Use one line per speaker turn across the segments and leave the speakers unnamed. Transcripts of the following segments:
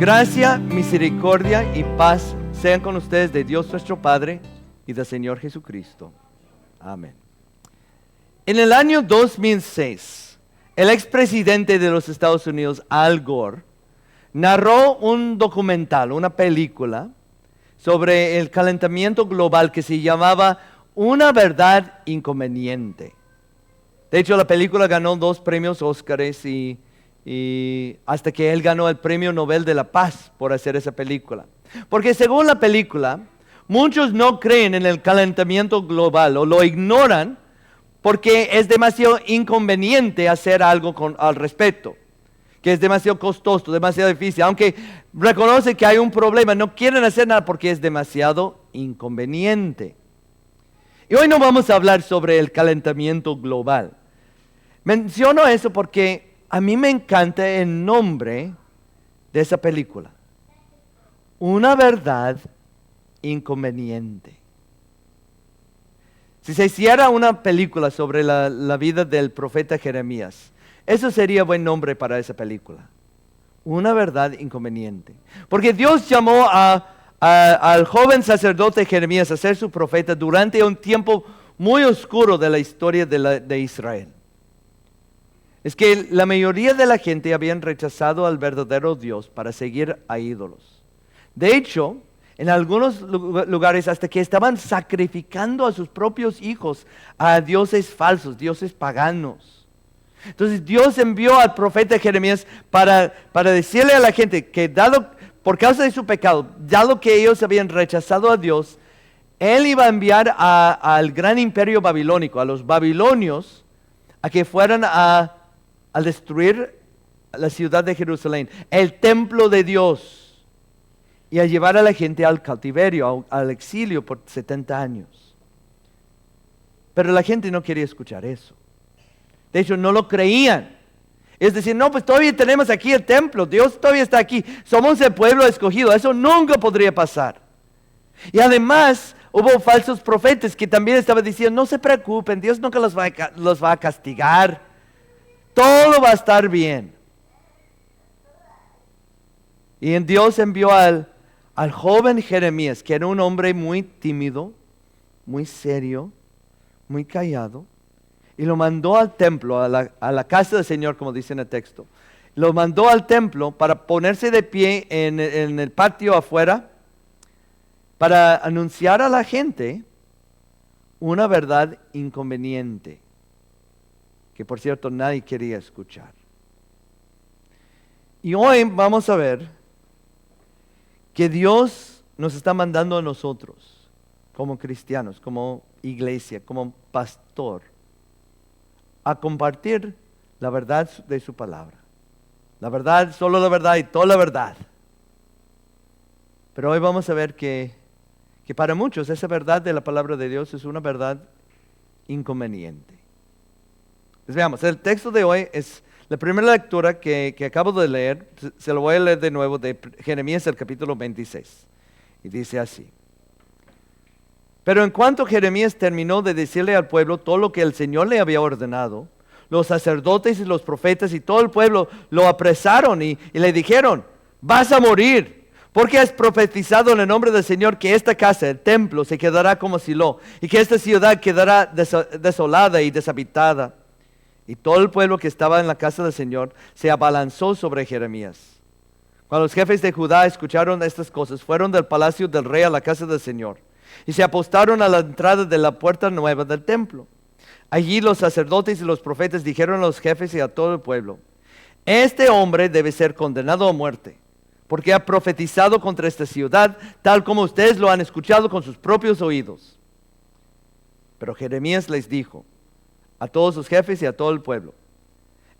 Gracia, misericordia y paz sean con ustedes de Dios nuestro Padre y del Señor Jesucristo. Amén. En el año 2006, el expresidente de los Estados Unidos, Al Gore, narró un documental, una película, sobre el calentamiento global que se llamaba Una verdad inconveniente. De hecho, la película ganó 2 premios Óscares y hasta que él ganó el Premio Nobel de la Paz por hacer esa película. Porque según la película, muchos no creen en el calentamiento global o lo ignoran porque es demasiado inconveniente hacer algo al respecto, que es demasiado costoso, demasiado difícil. Aunque reconocen que hay un problema, no quieren hacer nada porque es demasiado inconveniente. Y hoy no vamos a hablar sobre el calentamiento global. Menciono eso porque a mí me encanta el nombre de esa película. Una verdad inconveniente. Si se hiciera una película sobre la vida del profeta Jeremías, eso sería buen nombre para esa película. Una verdad inconveniente. Porque Dios llamó al joven sacerdote Jeremías a ser su profeta durante un tiempo muy oscuro de la historia de Israel. Es que la mayoría de la gente habían rechazado al verdadero Dios para seguir a ídolos. De hecho, en algunos lugares hasta que estaban sacrificando a sus propios hijos a dioses falsos, dioses paganos. Entonces Dios envió al profeta Jeremías para decirle a la gente que por causa de su pecado, dado que ellos habían rechazado a Dios, Él iba a enviar al gran imperio babilónico, a los babilonios, a que fueran a destruir la ciudad de Jerusalén, el templo de Dios, y a llevar a la gente al cautiverio, al exilio por 70 años. Pero la gente no quería escuchar eso. De hecho, no lo creían. Es decir, no, pues todavía tenemos aquí el templo, Dios todavía está aquí, somos el pueblo escogido, eso nunca podría pasar. Y además, hubo falsos profetas que también estaban diciendo, no se preocupen, Dios nunca los va a castigar. Todo va a estar bien. Y Dios envió al joven Jeremías, que era un hombre muy tímido, muy serio, muy callado, y lo mandó al templo, a la casa del Señor, como dice en el texto. Lo mandó al templo para ponerse de pie en el patio afuera, para anunciar a la gente una verdad inconveniente, que por cierto nadie quería escuchar. Y hoy vamos a ver que Dios nos está mandando a nosotros, como cristianos, como iglesia, como pastor, a compartir la verdad de su palabra. La verdad, solo la verdad y toda la verdad. Pero hoy vamos a ver que para muchos esa verdad de la palabra de Dios es una verdad inconveniente. Pues veamos, el texto de hoy es la primera lectura que acabo de leer, se lo voy a leer de nuevo, de Jeremías, el capítulo 26. Y dice así. Pero en cuanto Jeremías terminó de decirle al pueblo todo lo que el Señor le había ordenado, los sacerdotes y los profetas y todo el pueblo lo apresaron y le dijeron, vas a morir, porque has profetizado en el nombre del Señor que esta casa, el templo, se quedará como Silo, y que esta ciudad quedará desolada y deshabitada. Y todo el pueblo que estaba en la casa del Señor se abalanzó sobre Jeremías. Cuando los jefes de Judá escucharon estas cosas, fueron del palacio del rey a la casa del Señor y se apostaron a la entrada de la puerta nueva del templo. Allí los sacerdotes y los profetas dijeron a los jefes y a todo el pueblo, este hombre debe ser condenado a muerte, porque ha profetizado contra esta ciudad, tal como ustedes lo han escuchado con sus propios oídos. Pero Jeremías les dijo a todos sus jefes y a todo el pueblo,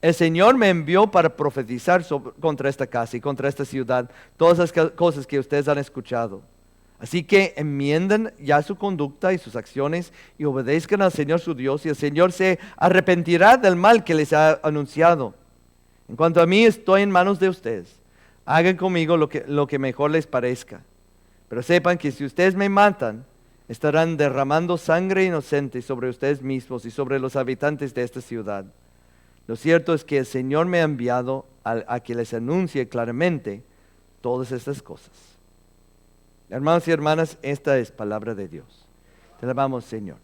el Señor me envió para profetizar contra esta casa y contra esta ciudad, todas las cosas que ustedes han escuchado. Así que enmienden ya su conducta y sus acciones y obedezcan al Señor su Dios, y el Señor se arrepentirá del mal que les ha anunciado. En cuanto a mí, estoy en manos de ustedes. Hagan conmigo lo que mejor les parezca. Pero sepan que si ustedes me matan, estarán derramando sangre inocente sobre ustedes mismos y sobre los habitantes de esta ciudad. Lo cierto es que el Señor me ha enviado a que les anuncie claramente todas estas cosas. Hermanos y hermanas, esta es palabra de Dios. Te alabamos, Señor.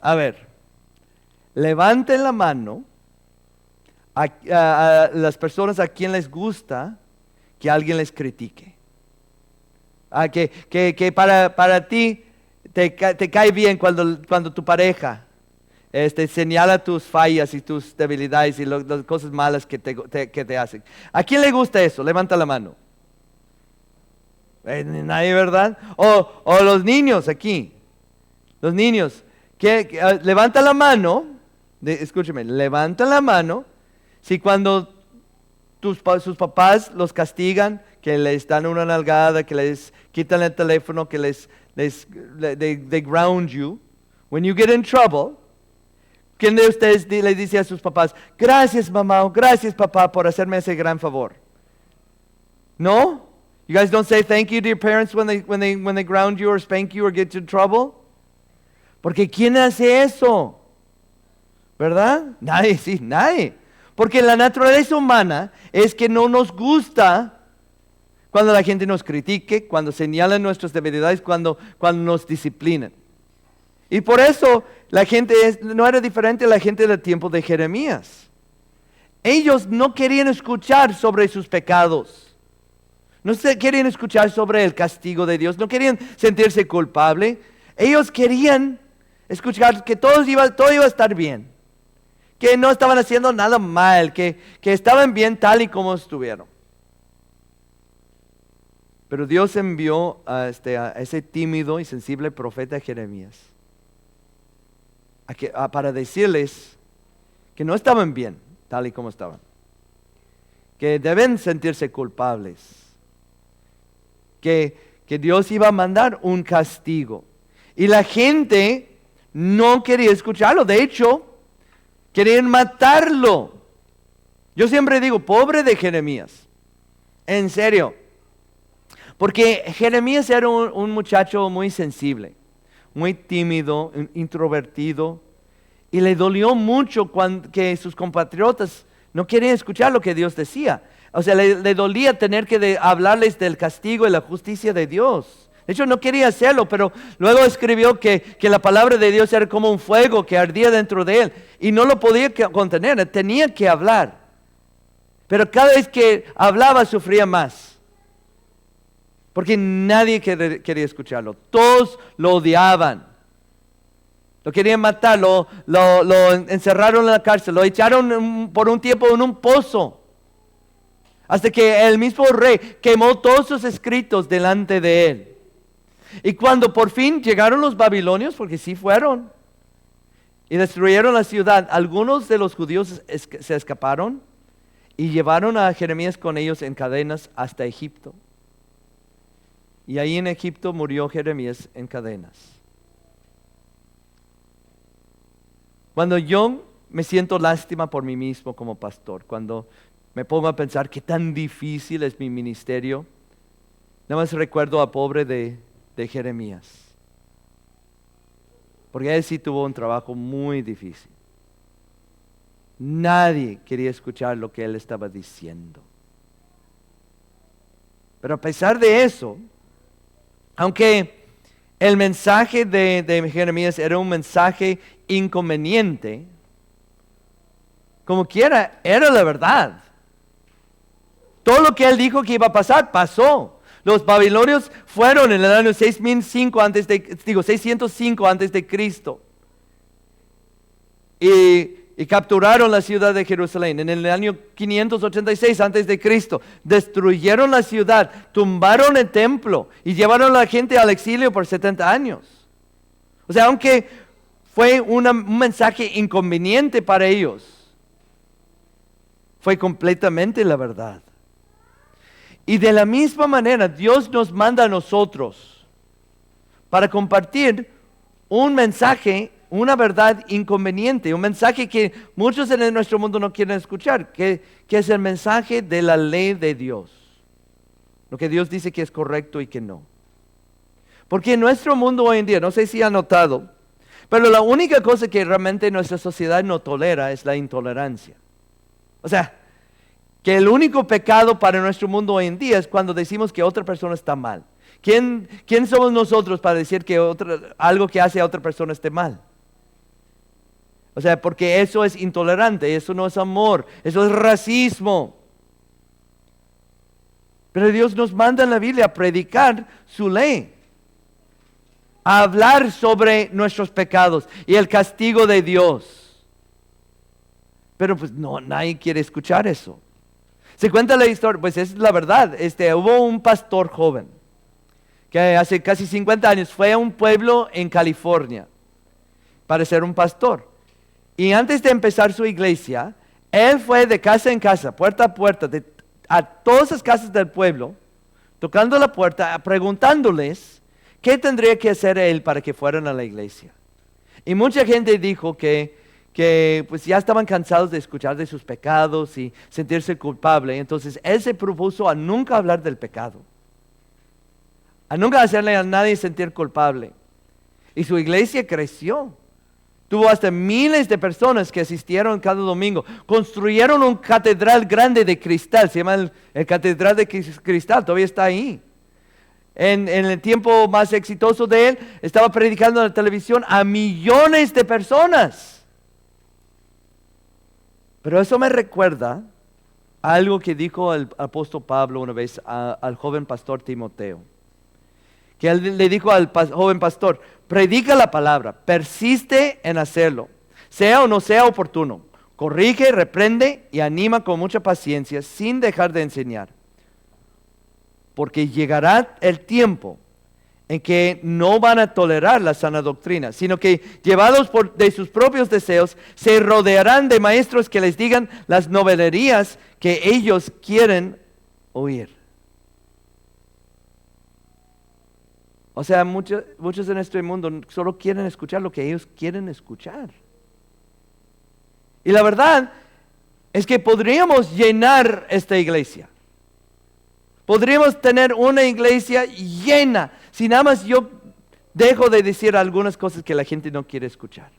A ver, levanten la mano a las personas a quien les gusta que alguien les critique. Que para ti te cae bien cuando tu pareja señala tus fallas y tus debilidades y las cosas malas que te hacen. ¿A quién le gusta eso? Levanta la mano. Nadie, ¿verdad? O los niños aquí. Los niños. Levanta la mano. Escúcheme, levanta la mano. Si cuando sus papás los castigan, que les dan una nalgada, que les quitan el teléfono, que they ground you. When you get in trouble, ¿quién de ustedes le dice a sus papás, gracias mamá o gracias papá por hacerme ese gran favor? ¿No? You guys don't say thank you to your parents when they ground you or spank you or get you in trouble? Porque ¿quién hace eso? ¿Verdad? Nadie, sí, nadie. Porque la naturaleza humana es que no nos gusta cuando la gente nos critique, cuando señalan nuestras debilidades, cuando nos disciplinan. Y por eso la gente no era diferente a la gente del tiempo de Jeremías. Ellos no querían escuchar sobre sus pecados. No querían escuchar sobre el castigo de Dios. No querían sentirse culpable. Ellos querían escuchar que todo iba a estar bien. Que no estaban haciendo nada mal. Que estaban bien tal y como estuvieron. Pero Dios envió a ese tímido y sensible profeta Jeremías para decirles que no estaban bien tal y como estaban. Que deben sentirse culpables. Que Dios iba a mandar un castigo. Y la gente no quería escucharlo. De hecho, querían matarlo. Yo siempre digo, pobre de Jeremías. En serio. Porque Jeremías era un muchacho muy sensible, muy tímido, introvertido. Y le dolió mucho que sus compatriotas no querían escuchar lo que Dios decía. O sea, le dolía tener que hablarles del castigo y la justicia de Dios. De hecho, no quería hacerlo, pero luego escribió que la palabra de Dios era como un fuego que ardía dentro de él. Y no lo podía contener, tenía que hablar. Pero cada vez que hablaba sufría más. Porque nadie quería escucharlo. Todos lo odiaban. Lo querían matar, lo encerraron en la cárcel, lo echaron por un tiempo en un pozo. Hasta que el mismo rey quemó todos sus escritos delante de él. Y cuando por fin llegaron los babilonios, porque sí fueron, y destruyeron la ciudad, algunos de los judíos se escaparon y llevaron a Jeremías con ellos en cadenas hasta Egipto. Y ahí en Egipto murió Jeremías en cadenas. Cuando yo me siento lástima por mí mismo como pastor, cuando me pongo a pensar qué tan difícil es mi ministerio, nada más recuerdo a pobre de Jeremías. Porque él sí tuvo un trabajo muy difícil. Nadie quería escuchar lo que él estaba diciendo. Pero a pesar de eso, aunque el mensaje de Jeremías era un mensaje inconveniente, como quiera, era la verdad. Todo lo que él dijo que iba a pasar, pasó. Los babilonios fueron en el año 605 antes de Cristo. Y capturaron la ciudad de Jerusalén. En el año 586 antes de Cristo, destruyeron la ciudad, tumbaron el templo y llevaron a la gente al exilio por 70 años. O sea, aunque fue un mensaje inconveniente para ellos, fue completamente la verdad. Y de la misma manera, Dios nos manda a nosotros para compartir un mensaje, una verdad inconveniente, un mensaje que muchos en nuestro mundo no quieren escuchar, que es el mensaje de la ley de Dios. Lo que Dios dice que es correcto y que no. Porque en nuestro mundo hoy en día, no sé si han notado, pero la única cosa que realmente nuestra sociedad no tolera es la intolerancia. O sea, que el único pecado para nuestro mundo hoy en día es cuando decimos que otra persona está mal. ¿Quién somos nosotros para decir que algo que hace a otra persona esté mal? O sea, porque eso es intolerante, eso no es amor, eso es racismo. Pero Dios nos manda en la Biblia a predicar su ley, a hablar sobre nuestros pecados y el castigo de Dios. Pero pues no, nadie quiere escuchar eso. Se cuenta la historia, pues es la verdad. Hubo un pastor joven que hace casi 50 años fue a un pueblo en California para ser un pastor. Y antes de empezar su iglesia, él fue de casa en casa, puerta a puerta, a todas las casas del pueblo, tocando la puerta, preguntándoles qué tendría que hacer él para que fueran a la iglesia. Y mucha gente dijo que pues ya estaban cansados de escuchar de sus pecados y sentirse culpable. Entonces él se propuso a nunca hablar del pecado, a nunca hacerle a nadie sentir culpable. Y su iglesia creció. Tuvo hasta miles de personas que asistieron cada domingo. Construyeron un catedral grande de cristal, se llama el Catedral de Cristal, todavía está ahí. En el tiempo más exitoso de él, estaba predicando en la televisión a millones de personas. Pero eso me recuerda a algo que dijo el apóstol Pablo una vez al joven pastor Timoteo. Que él le dijo al joven pastor: predica la palabra, persiste en hacerlo, sea o no sea oportuno, corrige, reprende y anima con mucha paciencia sin dejar de enseñar. Porque llegará el tiempo en que no van a tolerar la sana doctrina, sino que llevados de sus propios deseos, se rodearán de maestros que les digan las novelerías que ellos quieren oír. O sea, muchos en este mundo solo quieren escuchar lo que ellos quieren escuchar. Y la verdad es que podríamos llenar esta iglesia. Podríamos tener una iglesia llena, si nada más yo dejo de decir algunas cosas que la gente no quiere escuchar.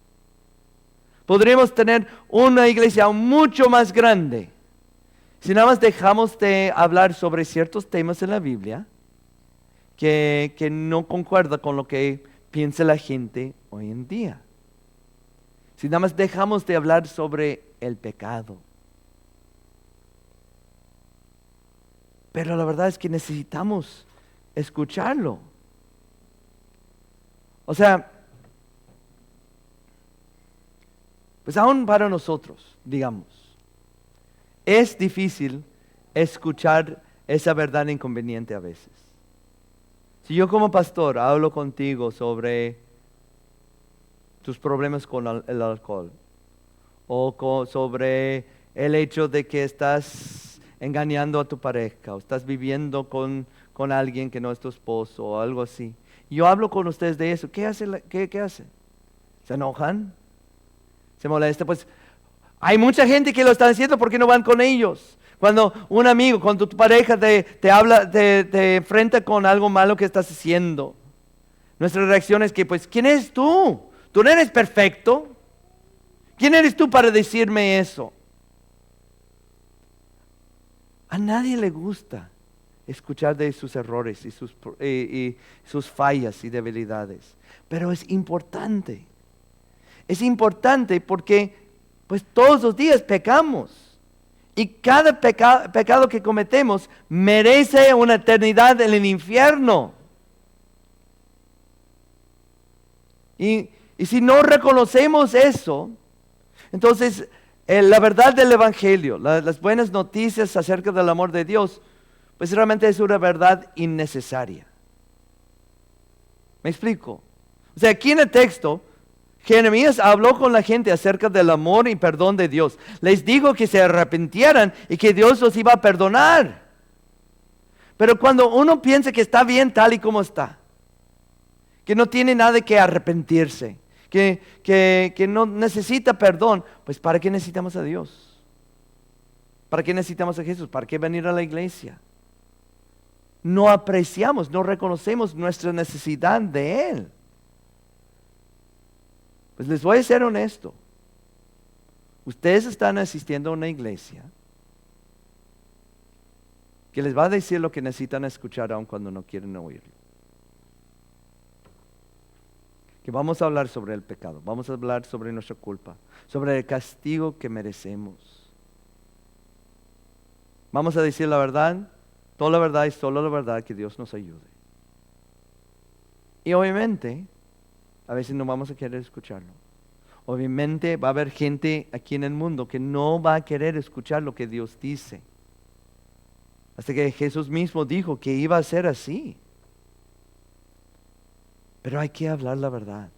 Podríamos tener una iglesia mucho más grande, si nada más dejamos de hablar sobre ciertos temas en la Biblia que no concuerda con lo que piensa la gente hoy en día. Si nada más dejamos de hablar sobre el pecado. Pero la verdad es que necesitamos escucharlo. O sea, pues aún para nosotros, digamos, es difícil escuchar esa verdad inconveniente a veces. Si yo como pastor hablo contigo sobre tus problemas con el alcohol, o sobre el hecho de que estás engañando a tu pareja, o estás viviendo con alguien que no es tu esposo, o algo así. Yo hablo con ustedes de eso. ¿Qué hacen? ¿Se enojan? ¿Se molesta? Pues hay mucha gente que lo está haciendo. ¿Por qué no van con ellos? Cuando un amigo, cuando tu pareja te habla, te enfrenta con algo malo que estás haciendo, nuestra reacción es que, pues, ¿quién eres tú? Tú no eres perfecto. ¿Quién eres tú para decirme eso? A nadie le gusta escuchar de sus errores y sus fallas y debilidades. Pero es importante. Es importante porque pues todos los días pecamos. Y cada pecado que cometemos merece una eternidad en el infierno. Y si no reconocemos eso, entonces la verdad del Evangelio, las buenas noticias acerca del amor de Dios, pues realmente es una verdad innecesaria. ¿Me explico? O sea, aquí en el texto, Jeremías habló con la gente acerca del amor y perdón de Dios. Les dijo que se arrepintieran y que Dios los iba a perdonar. Pero cuando uno piensa que está bien tal y como está, que no tiene nada de que arrepentirse, que no necesita perdón, pues ¿para qué necesitamos a Dios? ¿Para qué necesitamos a Jesús? ¿Para qué venir a la iglesia? No apreciamos, no reconocemos nuestra necesidad de Él. Pues les voy a ser honesto. Ustedes están asistiendo a una iglesia que les va a decir lo que necesitan escuchar aun cuando no quieren oírlo. Que vamos a hablar sobre el pecado, vamos a hablar sobre nuestra culpa, sobre el castigo que merecemos. Vamos a decir la verdad, toda la verdad y solo la verdad, que Dios nos ayude. Y obviamente, a veces no vamos a querer escucharlo. Obviamente va a haber gente aquí en el mundo que no va a querer escuchar lo que Dios dice. Hasta que Jesús mismo dijo que iba a ser así. Pero hay que hablar la verdad.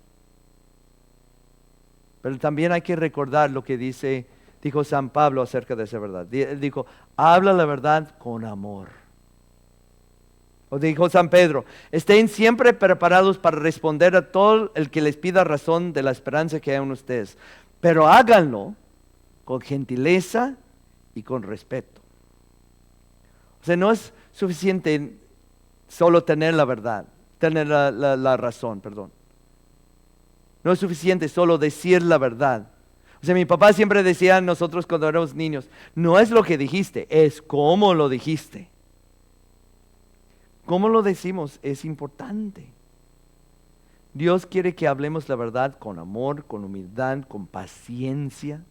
Pero también hay que recordar lo que dijo San Pablo acerca de esa verdad. Él dijo, habla la verdad con amor. O dijo San Pedro, estén siempre preparados para responder a todo el que les pida razón de la esperanza que hay en ustedes. Pero háganlo con gentileza y con respeto. O sea, no es suficiente solo tener la verdad, tener la razón, perdón. No es suficiente solo decir la verdad. O sea, mi papá siempre decía a nosotros cuando éramos niños, no es lo que dijiste, es cómo lo dijiste. ¿Cómo lo decimos? Es importante. Dios quiere que hablemos la verdad con amor, con humildad, con paciencia.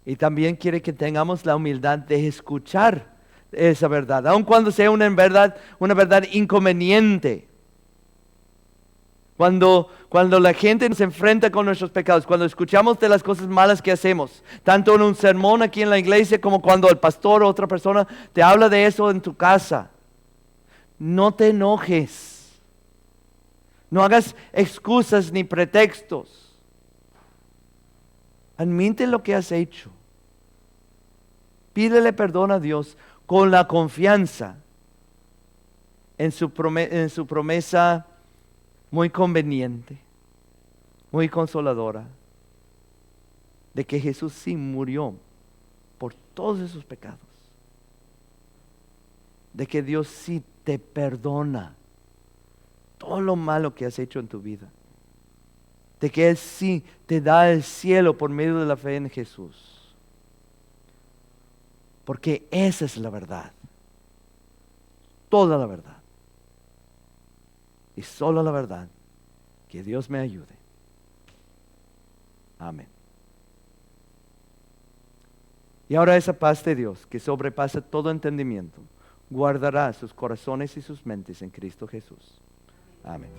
Y también quiere que tengamos la humildad de escuchar esa verdad, aun cuando sea una verdad inconveniente. Cuando la gente nos enfrenta con nuestros pecados, cuando escuchamos de las cosas malas que hacemos, tanto en un sermón aquí en la iglesia como cuando el pastor o otra persona te habla de eso en tu casa, no te enojes. No hagas excusas ni pretextos. Admite lo que has hecho. Pídele perdón a Dios con la confianza en su promesa muy conveniente, muy consoladora, de que Jesús sí murió por todos esos pecados. De que Dios sí te perdona todo lo malo que has hecho en tu vida. De que Él sí te da el cielo por medio de la fe en Jesús. Porque esa es la verdad. Toda la verdad. Y solo la verdad. Que Dios me ayude. Amén. Y ahora esa paz de Dios, que sobrepasa todo entendimiento, guardará sus corazones y sus mentes en Cristo Jesús. Amén.